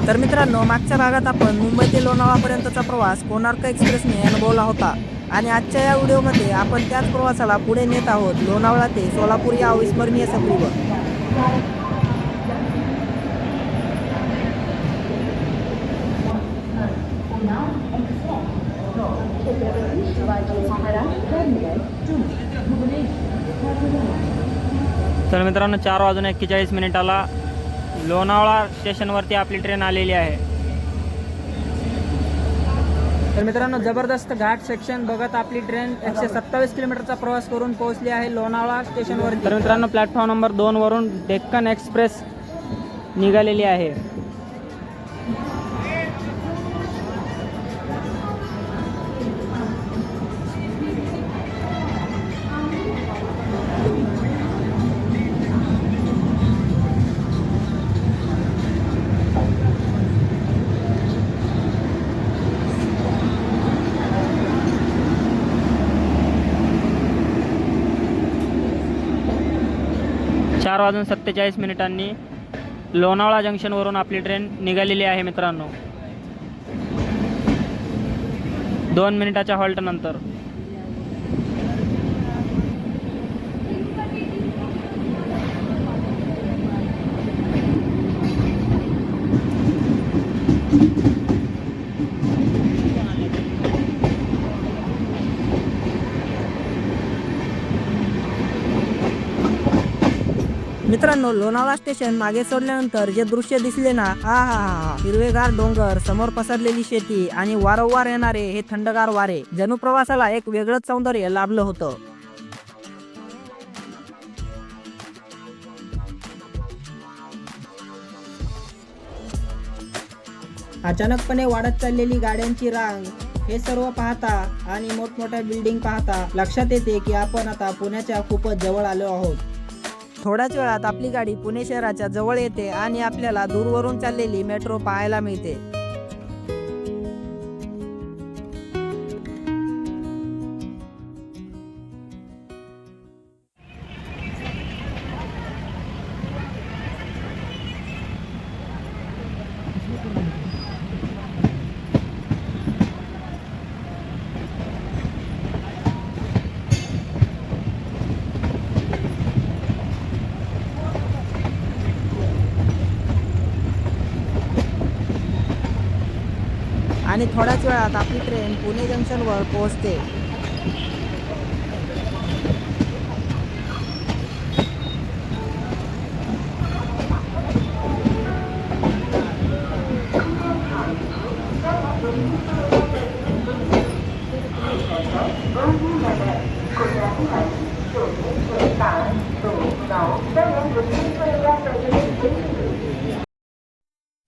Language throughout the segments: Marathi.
तर मित्रांनो, मागच्या भागात आपण मुंबई ते लोणावळापर्यंतचा प्रवास कोणार्क एक्सप्रेसने अनुभवला होता आणि आजच्या या व्हिडिओमध्ये आपण त्याच प्रवासाला पुढे नेत आहोत लोणावळा ते सोलापूर या अविस्मरणीय सफरीवर. तर मित्रांनो 4:41 लोणावळा स्टेशनवरती आपली ट्रेन आलेली आहे. तर मित्रांनो, जबरदस्त घाट सेक्शन बघत आपली ट्रेन 127 किलोमीटरचा प्रवास करून पोहोचली आहे लोणावळा स्टेशनवर. तर मित्रांनो, प्लॅटफॉर्म नंबर 2 वरून डेक्कन एक्सप्रेस निघालेली आहे. 4:47 लोणावळा जंक्शनवरून आपली ट्रेन निघालेली आहे मित्रांनो, 2 मिनिटाच्या हॉल्ट नंतर. मित्रांनो, लोणावळा स्टेशन मागे सोडल्यानंतर जे दृश्य दिसले ना, हा हिरवेगार डोंगर, समोर पसरलेली शेती आणि वारंवार येणारे हे थंडगार वारे, जणू प्रवासाला एक वेगळंच सौंदर्य लाभलं होतं. अचानकपणे वाढत चाललेली गाड्यांची रांग, हे सर्व पाहता आणि मोठमोठ्या बिल्डिंग पाहता लक्षात येते की आपण आता पुण्याच्या खूपच जवळ आलो आहोत. थोड्याच वेळात आपली गाडी पुणे शहराच्या जवळ येते आणि आपल्याला दूरवरून चाललेली मेट्रो पाहायला मिळते. आणि थोड्याच वेळात आपली ट्रेन पुणे जंक्शनवर पोहोचते.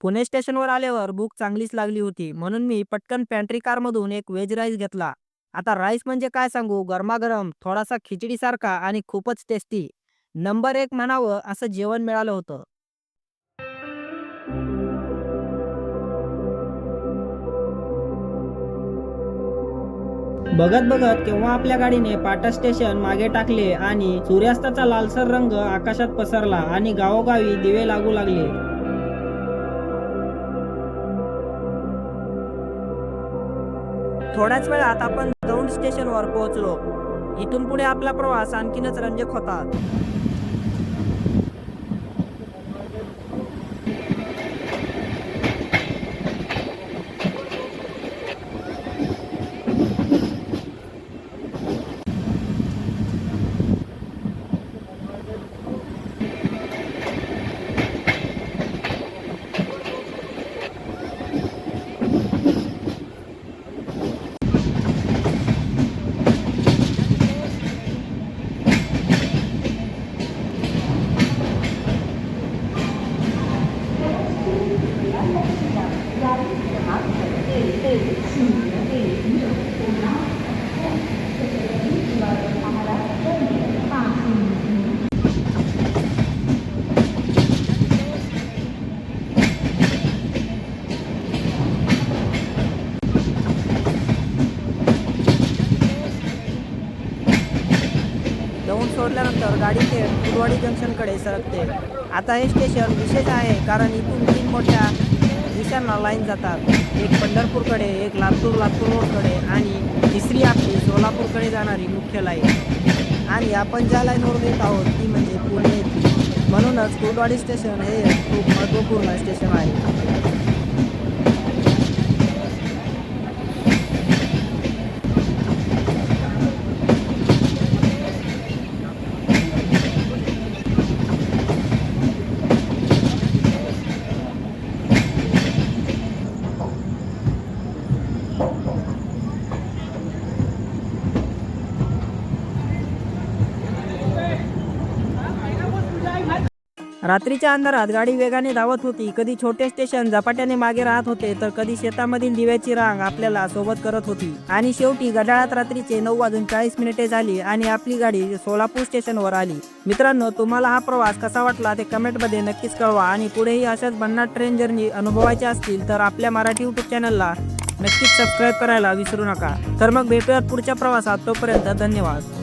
पुणे स्टेशनवर आल्यावर भूक चांगलीच लागली होती, म्हणून मी पटकन पॅन्ट्री कारमधून एक व्हेज राईस घेतला. आता राईस म्हणजे काय सांगू, गरमागरम, थोडासा खिचडीसारखा आणि खूपच टेस्टी. नंबर 1 म्हणावं असं जेवण मिळालं होतं. बघत बघत केव्हा आपल्या गाडीने पाटा स्टेशन मागे टाकले आणि सूर्यास्ताचा लालसर रंग आकाशात पसरला आणि गावोगावी दिवे लागू लागले. थोड्याच वेळात आपण दौंड स्टेशनवर पोहोचलो. इथून पुढे आपला प्रवास आणखीनच रंजक होता. दौंड सोडल्यानंतर गाडी थेट फुलवाडी जंक्शनकडे सरकते. आता हे स्टेशन विशेष आहे कारण इथून 3 मोठ्या दिशांना लाईन जातात. एक पंढरपूरकडे, एक लातूर रोडकडे आणि तिसरी आपली सोलापूरकडे जाणारी मुख्य लाईन. आणि आपण ज्या लाईनवरून येत आहोत ती म्हणजे पुणे येथील. म्हणूनच कुर्डवाडी स्टेशन हे खूप महत्त्वपूर्ण स्टेशन आहे. रात्रीच्या अंधारात गाडी वेगाने धावत होती. कधी छोटे स्टेशन झपाट्याने मागे राहत होते, तर कधी शेतामधील दिव्याची रांग आपल्याला सोबत करत होती. आणि शेवटी घड्याळात रात्रीचे 9:40 झाली आणि आपली गाडी सोलापूर स्टेशनवर आली. मित्रांनो, तुम्हाला हा प्रवास कसा वाटला ते कमेंटमध्ये नक्कीच कळवा. आणि पुढेही अशाच भन्नाट ट्रेन जर्नी अनुभवायच्या असतील तर आपल्या मराठी यूट्यूब चॅनलला नक्कीच सबस्क्राईब करायला विसरू नका. तर मग भेटूयात पुढच्या प्रवासात. तोपर्यंत धन्यवाद.